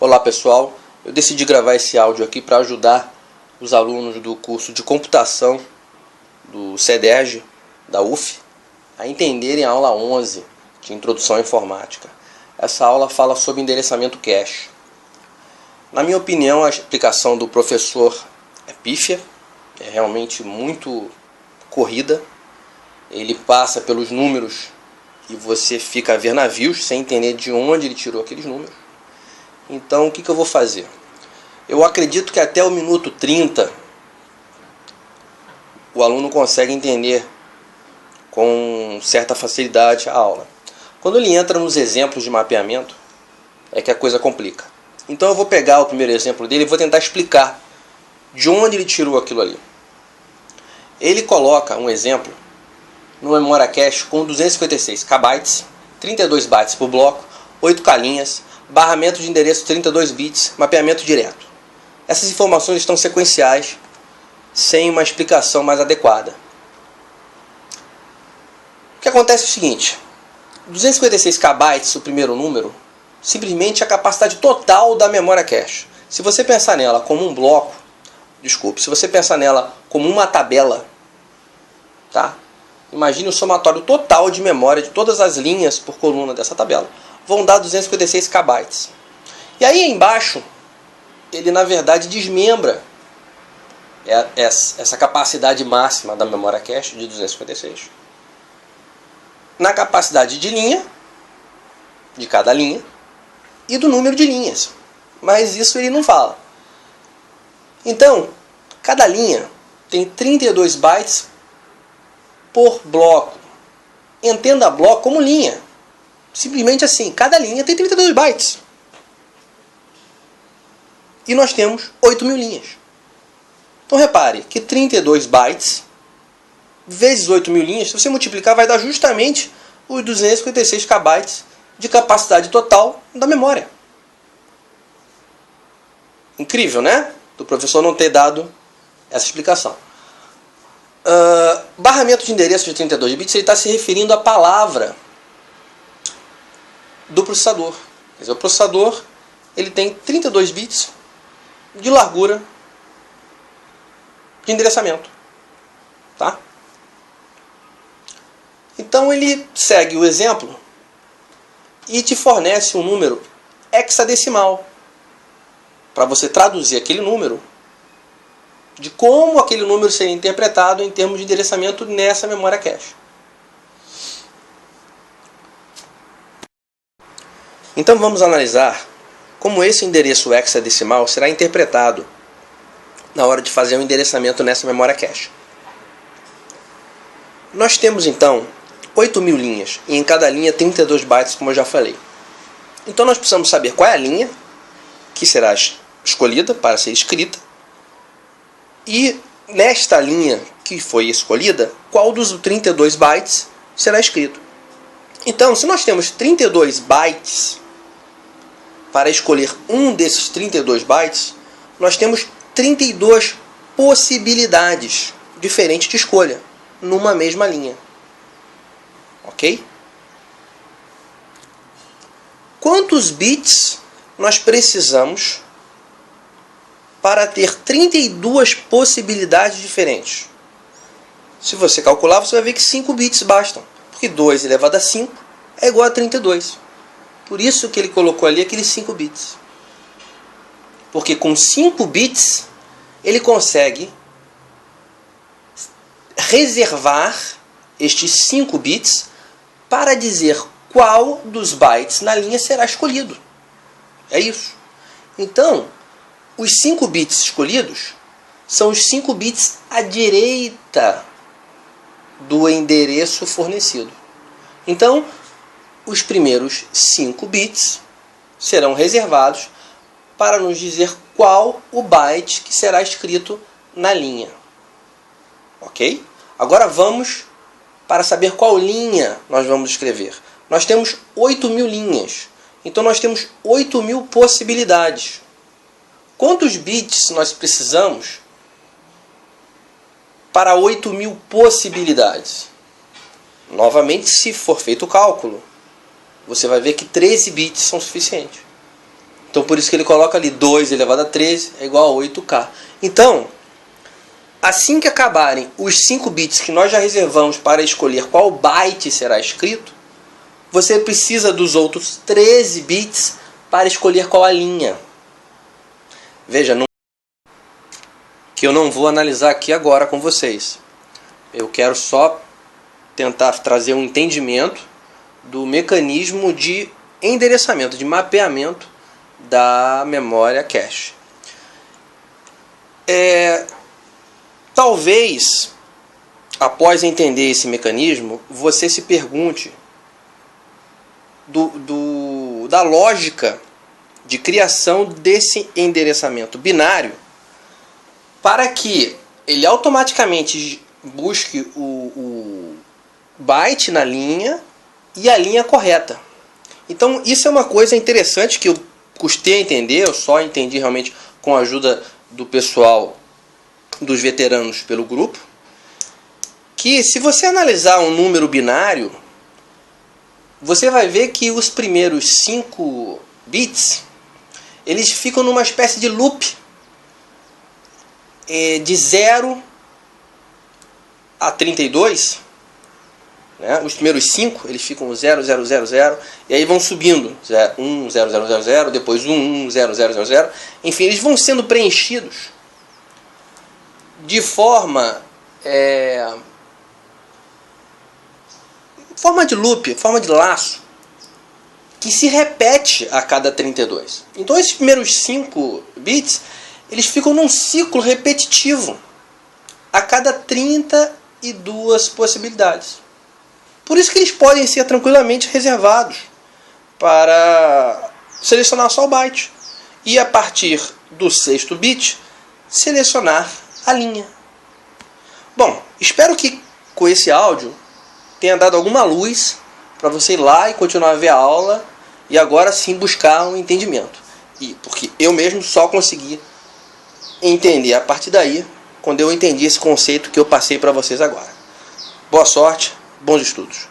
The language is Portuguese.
Olá pessoal, eu decidi gravar esse áudio aqui para ajudar os alunos do curso de computação do CEDERJ, da UF, a entenderem a aula 11 de Introdução à Informática. Essa aula fala sobre endereçamento cache. Na minha opinião, a explicação do professor é pífia, é realmente muito corrida. Ele passa pelos números e você fica a ver navios sem entender de onde ele tirou aqueles números. Então, o que eu vou fazer? Eu acredito que até o minuto 30 o aluno consegue entender com certa facilidade a aula. Quando ele entra nos exemplos de mapeamento, é que a coisa complica. Então eu vou pegar o primeiro exemplo dele e vou tentar explicar de onde ele tirou aquilo ali. Ele coloca um exemplo no memória cache com 256 KB, 32 bytes por bloco, 8K linhas, barramento de endereço 32 bits, mapeamento direto. Essas informações estão sequenciais, sem uma explicação mais adequada. O que acontece é o seguinte: 256 KB, o primeiro número, simplesmente é a capacidade total da memória cache. Se você pensar nela como um bloco, se você pensar nela como uma tabela, tá? Imagine o somatório total de memória de todas as linhas por coluna dessa tabela. Vão dar 256 KB. E aí embaixo, ele na verdade desmembra essa capacidade máxima da memória cache de 256 na capacidade de linha, de cada linha, e do número de linhas. Mas isso ele não fala. Então, cada linha tem 32 bytes por bloco. Entenda bloco como linha. Simplesmente assim, cada linha tem 32 bytes. E nós temos 8.000 linhas. Então repare que 32 bytes vezes 8.000 linhas, se você multiplicar, vai dar justamente os 256 KB de capacidade total da memória. Incrível, né? Do professor não ter dado essa explicação. Barramento de endereço de 32 bits, ele está se referindo à palavra do processador. Quer dizer, o processador ele tem 32 bits de largura de endereçamento. Tá? Então ele segue o exemplo e te fornece um número hexadecimal para você traduzir aquele número, de como aquele número seria interpretado em termos de endereçamento nessa memória cache. Então vamos analisar como esse endereço hexadecimal será interpretado na hora de fazer o endereçamento nessa memória cache. Nós temos então 8.000 linhas e em cada linha 32 bytes, como eu já falei. Então nós precisamos saber qual é a linha que será escolhida para ser escrita e nesta linha que foi escolhida, qual dos 32 bytes será escrito. Então, se nós temos 32 bytes para escolher um desses 32 bytes, nós temos 32 possibilidades diferentes de escolha numa mesma linha. Ok? Quantos bits nós precisamos para ter 32 possibilidades diferentes? Se você calcular, você vai ver que 5 bits bastam, porque 2 elevado a 5 é igual a 32. Por isso que ele colocou ali aqueles 5 bits. Porque com 5 bits, ele consegue reservar estes 5 bits para dizer qual dos bytes na linha será escolhido. É isso. Então, os 5 bits escolhidos são os 5 bits à direita do endereço fornecido. Então, os primeiros 5 bits serão reservados para nos dizer qual o byte que será escrito na linha. Ok? Agora vamos para saber qual linha nós vamos escrever. Nós temos 8.000 linhas. Então nós temos 8.000 possibilidades. Quantos bits nós precisamos para 8.000 possibilidades? Novamente, se for feito o cálculo, você vai ver que 13 bits são suficientes. Então por isso que ele coloca ali 2 elevado a 13 é igual a 8K. Então, assim que acabarem os 5 bits que nós já reservamos para escolher qual byte será escrito, você precisa dos outros 13 bits para escolher qual a linha. Veja, que eu não vou analisar aqui agora com vocês. Eu quero só tentar trazer um entendimento do mecanismo de endereçamento, de mapeamento da memória cache. Talvez, após entender esse mecanismo, você se pergunte da lógica de criação desse endereçamento binário para que ele automaticamente busque o byte na linha e a linha correta. Então isso é uma coisa interessante que eu custei a entender, eu só entendi realmente com a ajuda do pessoal, dos veteranos pelo grupo, que se você analisar um número binário, você vai ver que os primeiros 5 bits, eles ficam numa espécie de loop de 0 a 32, né? Os primeiros 5 eles ficam 0, 0, 0, 0, e aí vão subindo 1, 0, 0, 0, 0, depois 1, 1, 0, 0, 0, 0. Enfim, eles vão sendo preenchidos de forma de loop, forma de laço, que se repete a cada 32. Então esses primeiros 5 bits eles ficam num ciclo repetitivo a cada 32 possibilidades. Por isso que eles podem ser tranquilamente reservados para selecionar só o byte. E a partir do 6º bit, selecionar a linha. Bom, espero que com esse áudio tenha dado alguma luz para você ir lá e continuar a ver a aula e agora sim buscar um entendimento. Porque eu mesmo só consegui entender a partir daí quando eu entendi esse conceito que eu passei para vocês agora. Boa sorte, bons estudos.